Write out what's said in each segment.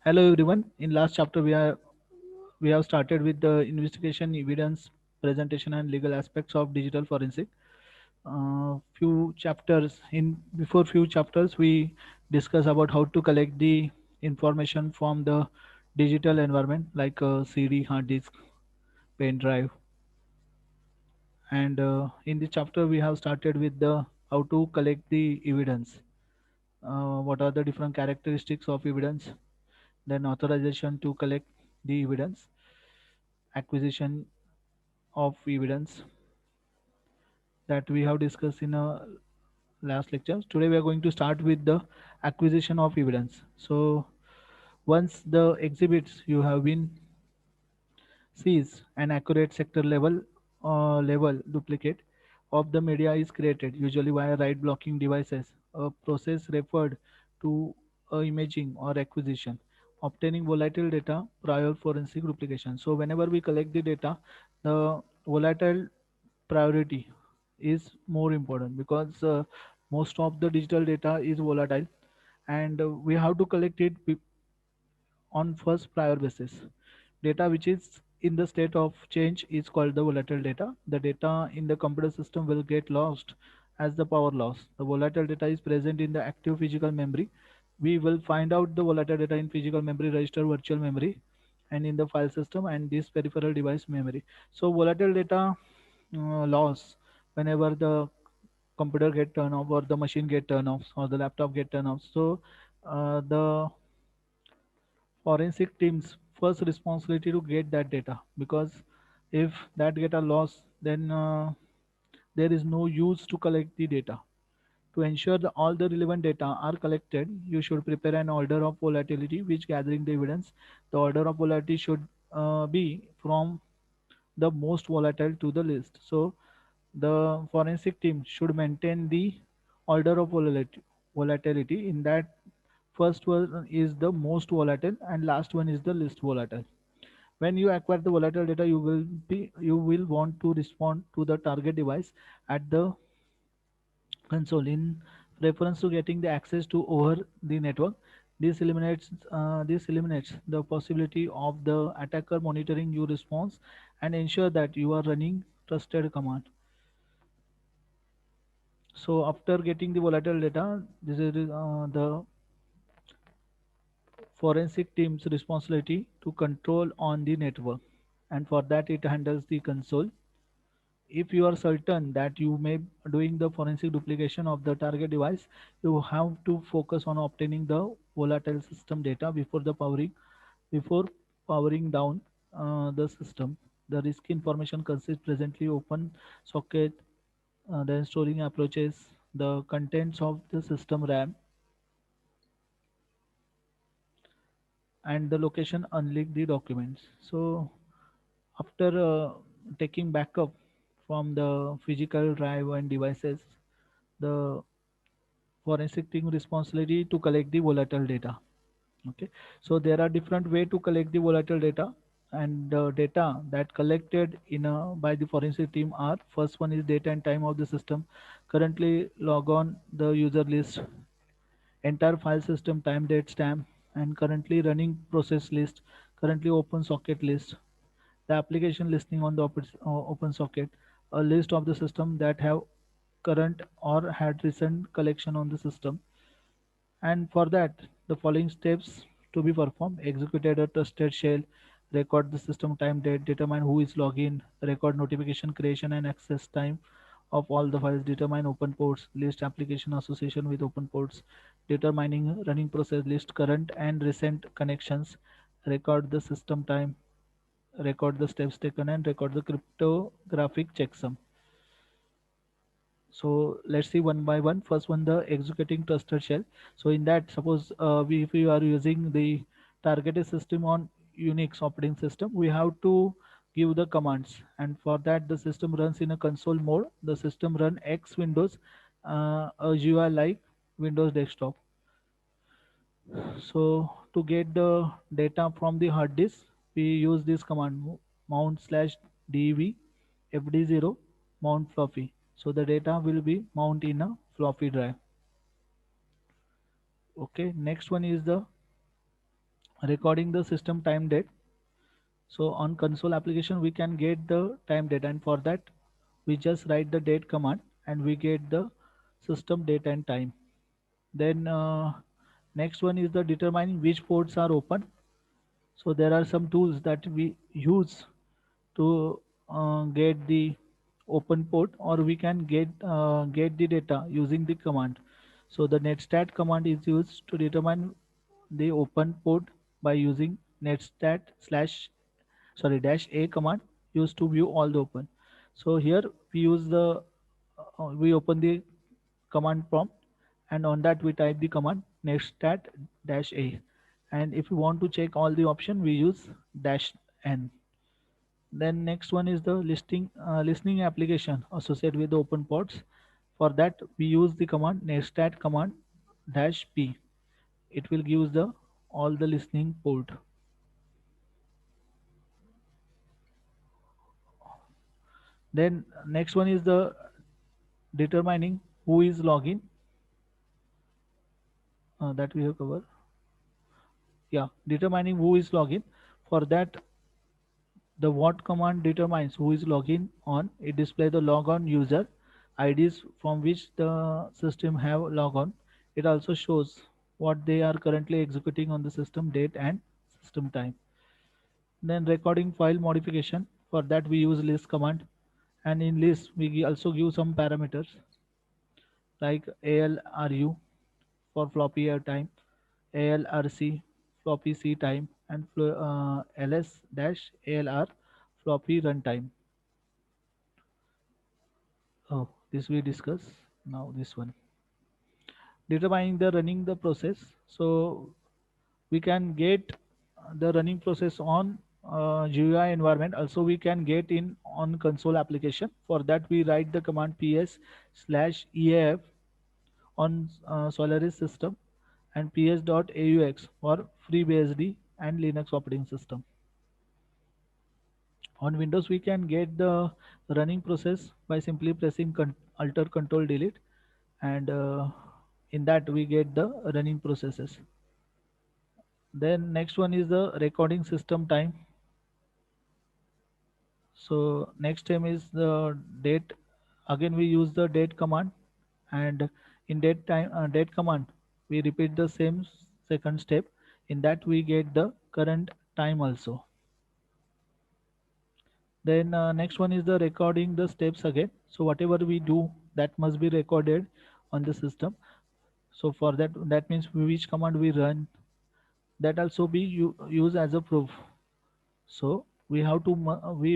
Hello everyone. In last chapter we have started with the investigation, evidence, presentation, and legal aspects of digital forensic. Few chapters in before few chapters we discuss about how to collect the information from the digital environment like CD, hard disk, pen drive, and in this chapter we have started with the how to collect the evidence. What are the different characteristics of evidence? Then authorization to collect the evidence, acquisition of evidence that we have discussed in a last lecture. Today we are going to start with the acquisition of evidence. So once the exhibits you have been seized, an accurate sector level duplicate of the media is created, usually via write blocking devices, a process referred to imaging or acquisition, obtaining volatile data prior forensic replication. So whenever we collect the data, the volatile priority is more important because most of the digital data is volatile, and we have to collect it on first prior basis. Data which is in the state of change is called the volatile data. The data in the computer system will get lost as the power loss. The volatile data is present in the active physical memory. We will find out the volatile data in physical memory, register, virtual memory, and in the file system and this peripheral device memory. So volatile data loss whenever the computer get turned off or the machine get turned off or the laptop get turned off. So the forensic team's first responsibility to get that data, because if that data lost, then there is no use to collect the data. To ensure that all the relevant data are collected, you should prepare an order of volatility which gathering the evidence. The order of volatility should be from the most volatile to the least. So the forensic team should maintain the order of volatility in that first one is the most volatile and last one is the least volatile. When you acquire the volatile data, you will want to respond to the target device at the console in reference to getting the access to over the network. This eliminates the possibility of the attacker monitoring your response and ensure that you are running trusted command. So after getting the volatile data, this is the forensic team's responsibility to control on the network, and for that it handles the console. If you are certain that you may doing the forensic duplication of the target device, you have to focus on obtaining the volatile system data before powering down the system. The risk information consists presently open socket, then storing approaches, the contents of the system RAM, and the location unlike the documents. So after taking backup from the physical drive and devices, the forensic team responsibility to collect the volatile data. Okay, so there are different way to collect the volatile data, and the data that collected by the forensic team are: first one is date and time of the system, currently log on the user list, entire file system time date stamp, and currently running process list, currently open socket list, the application listing on the open socket, a list of the system that have current or had recent collection on the system. And for that, the following steps to be performed: executed a trusted shell, record the system time date, determine who is login, record notification creation and access time of all the files, determine open ports, list application association with open ports, determining running process, list current and recent connections, record the system time, record the steps taken, and record the cryptographic checksum. So let's see one by one. First one, the executing trusted shell. So in that, suppose if we are using the targeted system on Unix operating system, we have to give the commands, and for that the system runs in a console mode. The system run X Windows, a GUI like Windows desktop. So to get the data from the hard disk, we use this command: mount slash dev fd0 mount floppy. So the data will be mount in a floppy drive. Okay, next one is the recording the system time date. So on console application we can get the time date, and for that we just write the date command and we get the system date and time. Then next one is the determining which ports are open. So there are some tools that we use to get the open port, or we can get the data using the command. So the netstat command is used to determine the open port by using netstat slash sorry dash a command used to view all the open. So here we use the we open the command prompt, and on that we type the command netstat dash a, and if we want to check all the option we use dash n. Then next one is the listening application associated with the open ports. For that we use the command netstat command dash p. It will give the all the listening port. Then next one is the determining who is login, that we have covered. Yeah, determining who is login. For that the what command determines who is login on. It displays the logon user IDs from which the system have logon. It also shows what they are currently executing on the system date and system time. Then recording file modification. For that we use list command, and in list we also give some parameters like ALRU for floppy air time, ALRC floppy C time, and LS dash ALR floppy runtime. Oh, this we discuss. Now this one. Determining the running the process. So we can get the running process on GUI environment. Also we can get in on console application. For that we write the command ps slash eaf on Solaris system, and ps.aux for FreeBSD and Linux operating system. On Windows we can get the running process by simply pressing Alter Control Delete, and in that we get the running processes. Then next one is the recording system time. So next time is the date. Again we use the date command, and in date command we repeat the same second step. In that we get the current time also. Then next one is the recording the steps again. So whatever we do that must be recorded on the system. So for that means which command we run, that also be used as a proof. So we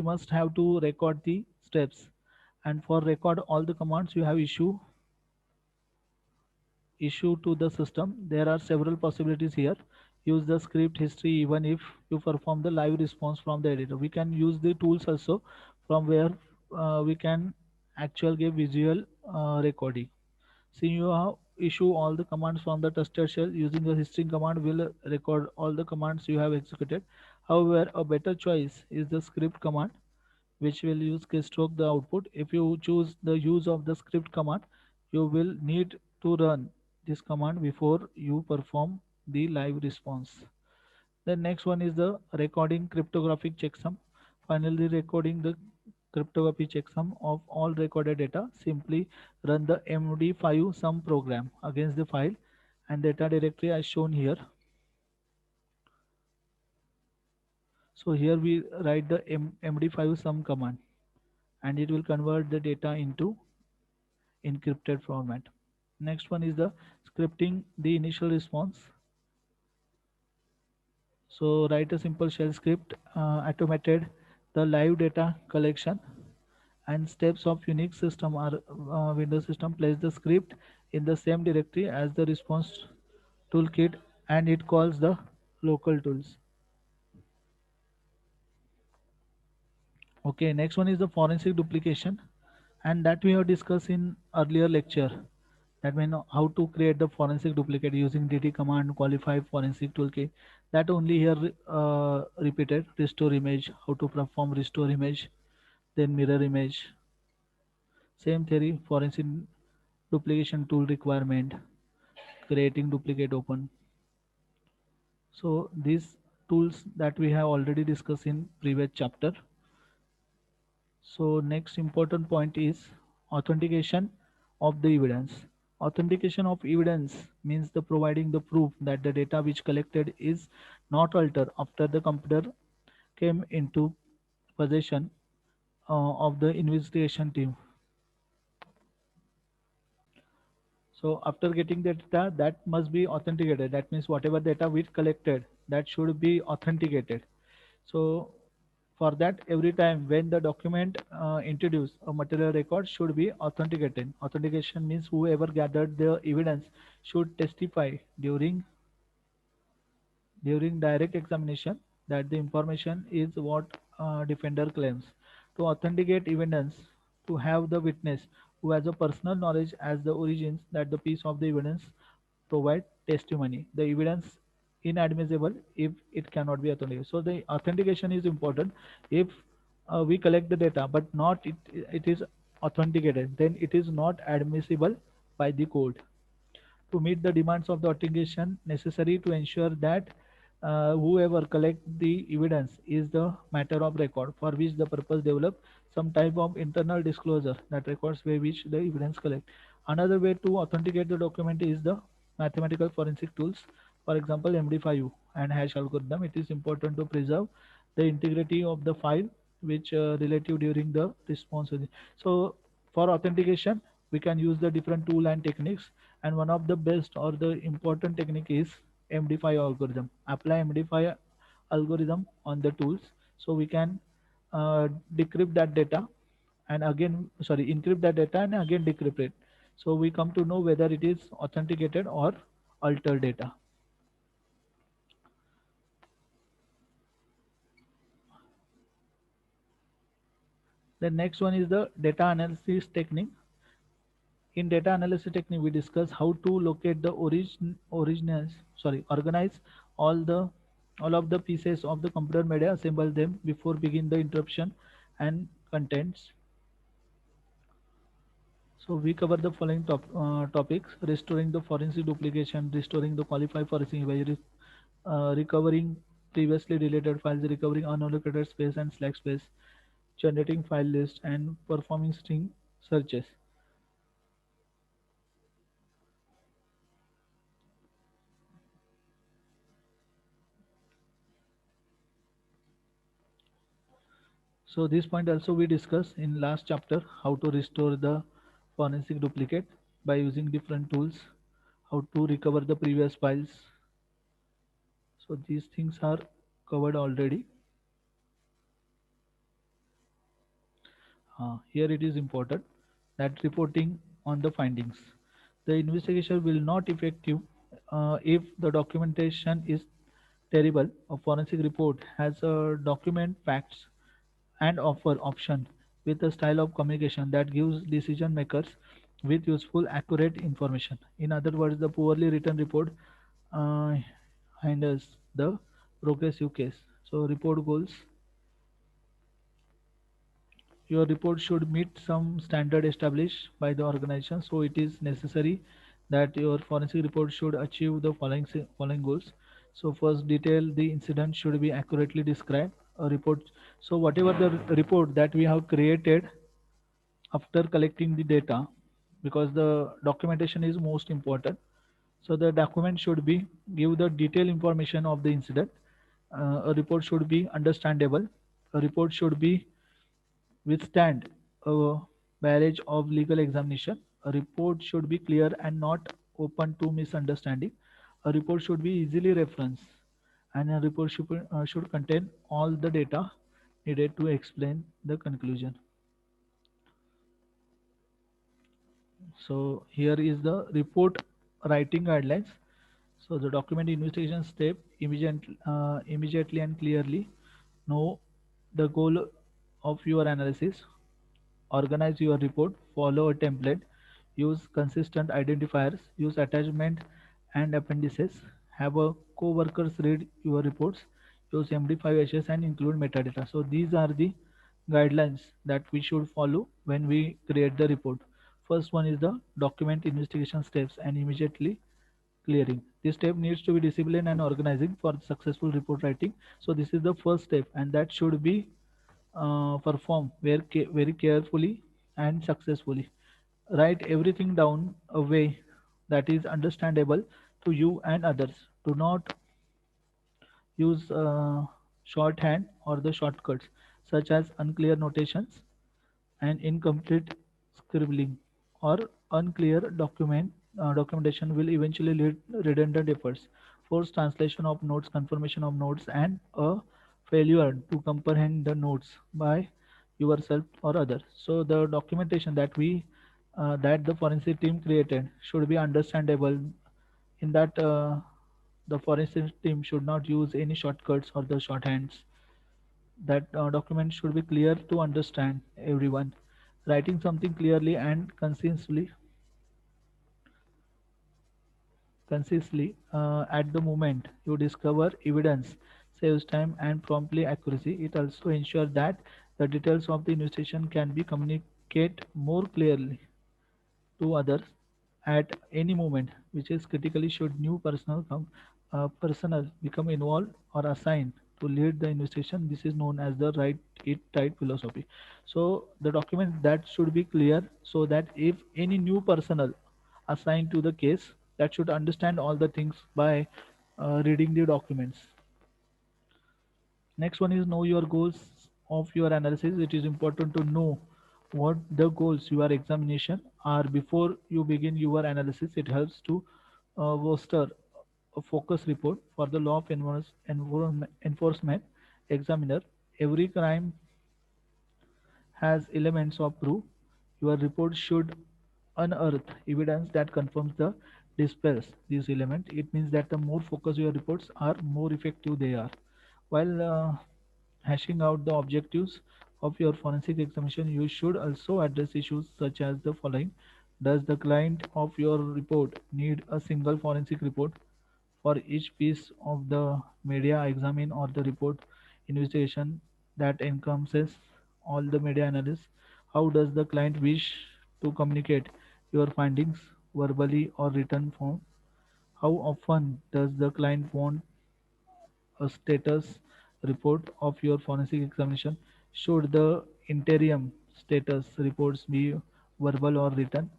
must have to record the steps, and for record all the commands you have issue to the system. There are several possibilities here. Use the script history even if you perform the live response from the editor. We can use the tools also from where we can actual give visual recording. So you have issue all the commands from the tester shell. Using the history command will record all the commands you have executed. However, a better choice is the script command, which will use keystroke the output. If you choose the use of the script command, you will need to run this command before you perform the live response. The next one is the recording cryptographic checksum. Finally, recording the cryptography checksum of all recorded data. Simply run the MD5 sum program against the file and data directory as shown here. So here we write the MD5 sum command, and it will convert the data into encrypted format. Next one is the scripting the initial response. So write a simple shell script, automated the live data collection and steps of Unix system or Windows system. Place the script in the same directory as the response toolkit, and it calls the local tools. Okay, next one is the forensic duplication, and that we have discussed in earlier lecture. That means how to create the forensic duplicate using DT command, qualify forensic toolkit. That only here repeated. Restore image, how to perform restore image, then mirror image. Same theory, forensic duplication tool requirement, creating duplicate open. So these tools that we have already discussed in previous chapter. So next important point is authentication of the evidence. Authentication of evidence means the providing the proof that the data which collected is not altered after the computer came into possession of the investigation team. So after getting the data, that must be authenticated. That means whatever data we collected, that should be authenticated. So for that, every time when the document introduce a material record should be authenticated. Authentication means whoever gathered the evidence should testify during direct examination that the information is what defender claims. To authenticate evidence, to have the witness who has a personal knowledge as the origins that the piece of the evidence provide testimony. The evidence inadmissible if it cannot be authenticated. So the authentication is important. If we collect the data but not it is authenticated, then it is not admissible by the court to meet the demands of the authentication necessary to ensure that whoever collect the evidence is the matter of record for which the purpose develop some type of internal disclosure that records by which the evidence collect. Another way to authenticate the document is the mathematical forensic tools, for example MD5U and hash algorithm. It is important to preserve the integrity of the file which relative during the response. So for authentication we can use the different tool and techniques, and one of the best or the important technique is MD5 algorithm. Apply MD5 algorithm on the tools so we can decrypt that data and again sorry encrypt that data and again decrypt it, so we come to know whether it is authenticated or altered data. The next one is the data analysis technique. In data analysis technique, we discuss how to locate the organize all the all of the pieces of the computer media, assemble them before begin the interruption and contents. So we cover the following topics: restoring the forensic duplication, restoring the qualified forensic by recovering previously deleted files, recovering unallocated space and slack space, generating file list, and performing string searches. So this point also we discussed in last chapter how to restore the forensic duplicate by using different tools, how to recover the previous files. So these things are covered already. Here it is important that reporting on the findings. The investigation will not effective if the documentation is terrible. A forensic report has a document facts and offer option with a style of communication that gives decision makers with useful accurate information. In other words, the poorly written report uh, hinders the progressive case. So report goals: your report should meet some standard established by the organization. So it is necessary that your forensic report should achieve the following goals. So first, detail the incident should be accurately described. A report. So whatever the report that we have created after collecting the data, because the documentation is most important. So the document should be give the detailed information of the incident. A report should be understandable. A report should be withstand a barrage of legal examination. A report should be clear and not open to misunderstanding. A report should be easily referenced, and a report should contain all the data needed to explain the conclusion. So here is the report writing guidelines. So the document investigation step immediately and clearly know the goal of your analysis. Organize your report, follow a template, use consistent identifiers, use attachment and appendices, have a co-workers read your reports, use MD5HS and include metadata. So these are the guidelines that we should follow when we create the report. First one is the document investigation steps and immediately clearing. This step needs to be disciplined and organizing for successful report writing. So this is the first step, and that should be performed very carefully and successfully. Write everything down a way that is understandable to you and others. Do not use shorthand or the shortcuts such as unclear notations and incomplete scribbling or unclear documentation will eventually lead redundant efforts, forced translation of notes, confirmation of notes, and a failure to comprehend the notes by yourself or others. So the documentation that the forensic team created should be understandable. In that, the forensic team should not use any shortcuts or the shorthands. That document should be clear to understand everyone. Writing something clearly and concisely at the moment you discover evidence saves time and promptly accuracy. It also ensures that the details of the investigation can be communicated more clearly to others at any moment, which is critically should new personnel become involved or assigned to lead the investigation. This is known as the right it right philosophy. So the document that should be clear so that if any new personnel assigned to the case that should understand all the things by reading the documents. Next one is know your goals of your analysis. It is important to know what the goals your examination are before you begin your analysis. It helps to foster a focus report for the law of enforcement examiner. Every crime has elements of proof. Your report should unearth evidence that confirms the dispels these elements. It means that the more focused your reports are, more effective they are. While hashing out the objectives of your forensic examination, you should also address issues such as the following. Does the client of your report need a single forensic report for each piece of the media examine or the report investigation that encompasses all the media analysis? How does the client wish to communicate your findings verbally or written form? How often does the client want a status report of your forensic examination? Should the interim status reports be verbal or written?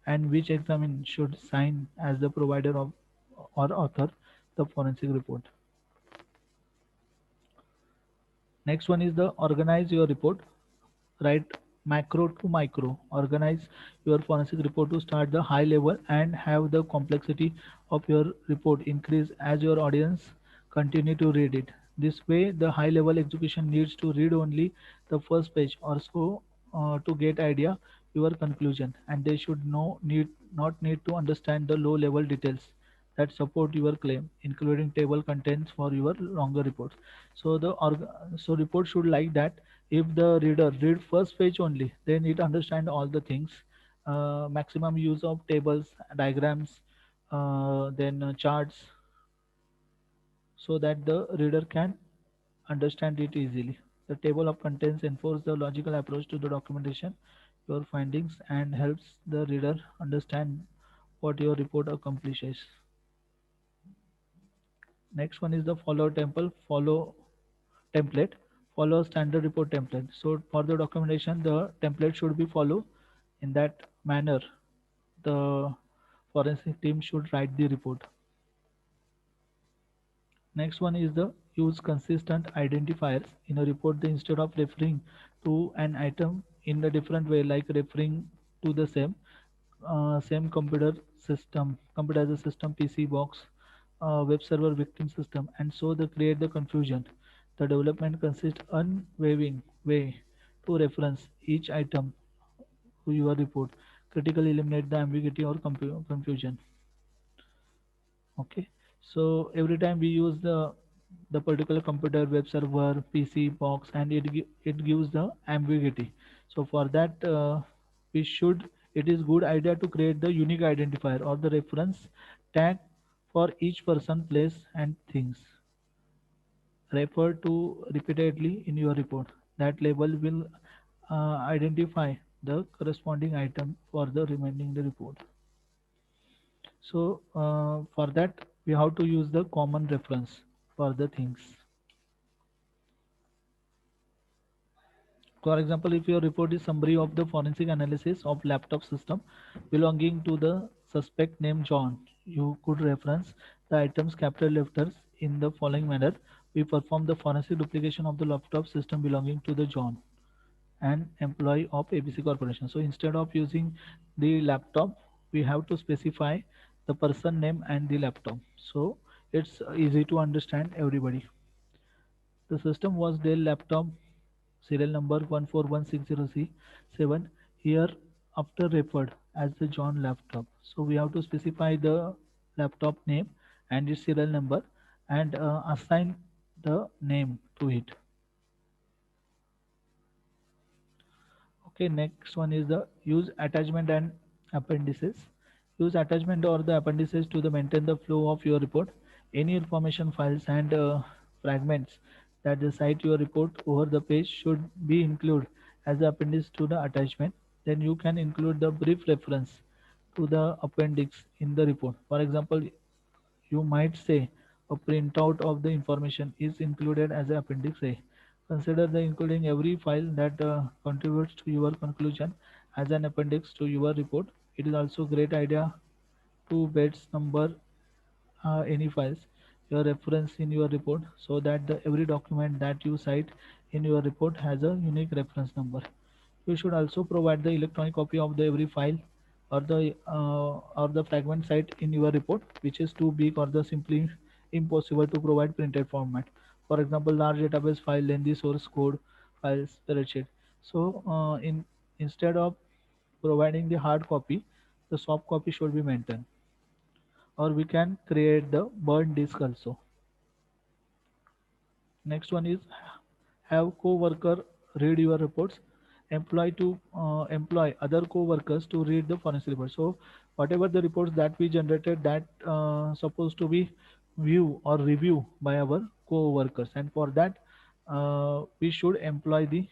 And which examiner should sign as the provider of or author the forensic report? Next one is the organize your report. Write macro to micro. Organize your forensic report to start the high level and have the complexity of your report increase as your audience continue to read it. This way, the high level execution needs to read only the first page or so to get idea your conclusion, and they should not need to understand the low level details that support your claim, including table contents for your longer reports. So so report should like that. If the reader read first page only, then it understand all the things. Maximum use of tables, diagrams, then charts, so that the reader can understand it easily. The table of contents enforce the logical approach to the documentation, your findings, and helps the reader understand what your report accomplishes. Next one is the follow template. Follow standard report template. So for the documentation, the template should be followed in that manner. The forensic team should write the report. Next one is the use consistent identifiers in a report. Instead of referring to an item in a different way, like referring to the same computer as a system, PC box, web server, victim system, and so they create the confusion. The development consists unwavering way to reference each item to your report, critically eliminate the ambiguity or confusion. Okay, so every time we use the particular computer, web server, PC box, and it gives the ambiguity. So for that, we should it is good idea to create the unique identifier or the reference tag for each person, place, and things referred to repeatedly in your report. That label will identify the corresponding item for the remaining the report. So for that we have to use the common reference for the things. For example, if your report is summary of the forensic analysis of laptop system belonging to the suspect named John, you could reference the items capital letters in the following manner. We perform the forensic duplication of the laptop system belonging to the John, an employee of ABC Corporation. So instead of using the laptop, we have to specify the person name and the laptop. So it's easy to understand everybody. The system was Dell laptop serial number 141607, here after referred as the John laptop. So we have to specify the laptop name and its serial number and assign the name to it. Okay, next one is the use attachment and appendices. Use attachment or the appendices to the maintain the flow of your report. Any information files and fragments that the cite your report over the page should be included as the appendix to the attachment. Then you can include the brief reference to the appendix in the report. For example, you might say a printout of the information is included as an appendix A. Consider the including every file that contributes to your conclusion as an appendix to your report. It is also a great idea to beds number any files your reference in your report so that every document that you cite in your report has a unique reference number. You should also provide the electronic copy of the every file or the fragment site in your report which is too big or the simply impossible to provide printed format. For example, large database file, lengthy source code files, spreadsheet. So instead of providing the hard copy, the soft copy should be maintained, or we can create the burn disk also. Next one is have co-worker read your reports. Employ other co-workers to read the forensic report. So whatever the reports that we generated, that supposed to be view or review by our co-workers, and for that we should employ the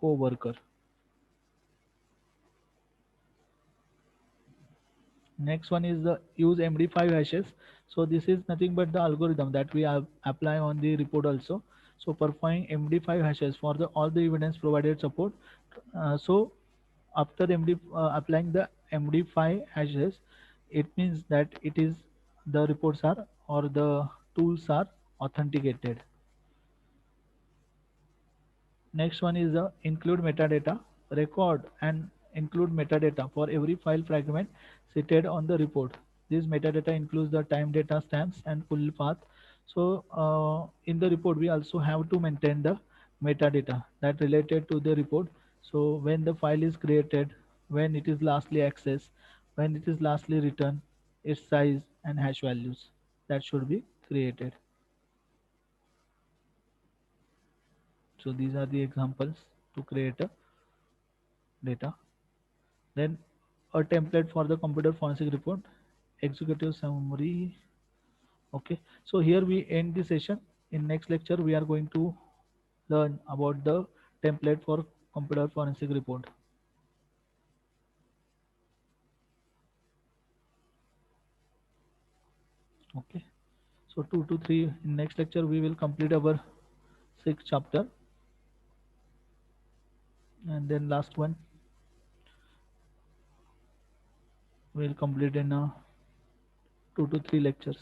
co-worker. Next one is the use MD5 hashes. So this is nothing but the algorithm that we have apply on the report also. So performing MD5 hashes for the all the evidence provided support. So after applying the MD5 hashes, it means that it is the reports are or the tools are authenticated. Next one is the include metadata. Record and include metadata for every file fragment cited on the report. This metadata includes the time data stamps and full path. So in the report, we also have to maintain the metadata that related to the report. So when the file is created, when it is lastly accessed, when it is lastly written, its size and hash values that should be created. So these are the examples to create a data. Then a template for the computer forensic report, executive summary. Okay, so here we end the session. In next lecture we are going to learn about the template for computer forensic report. Okay, so 2 to 3 in next lecture we will complete our sixth chapter, and then last one we will complete in 2 to 3 lectures.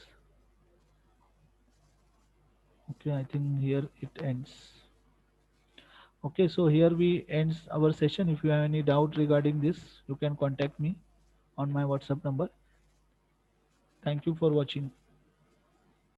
Okay, I think here it ends. Okay, so here we ends our session. If you have any doubt regarding this, you can contact me on my WhatsApp number. Thank you for watching.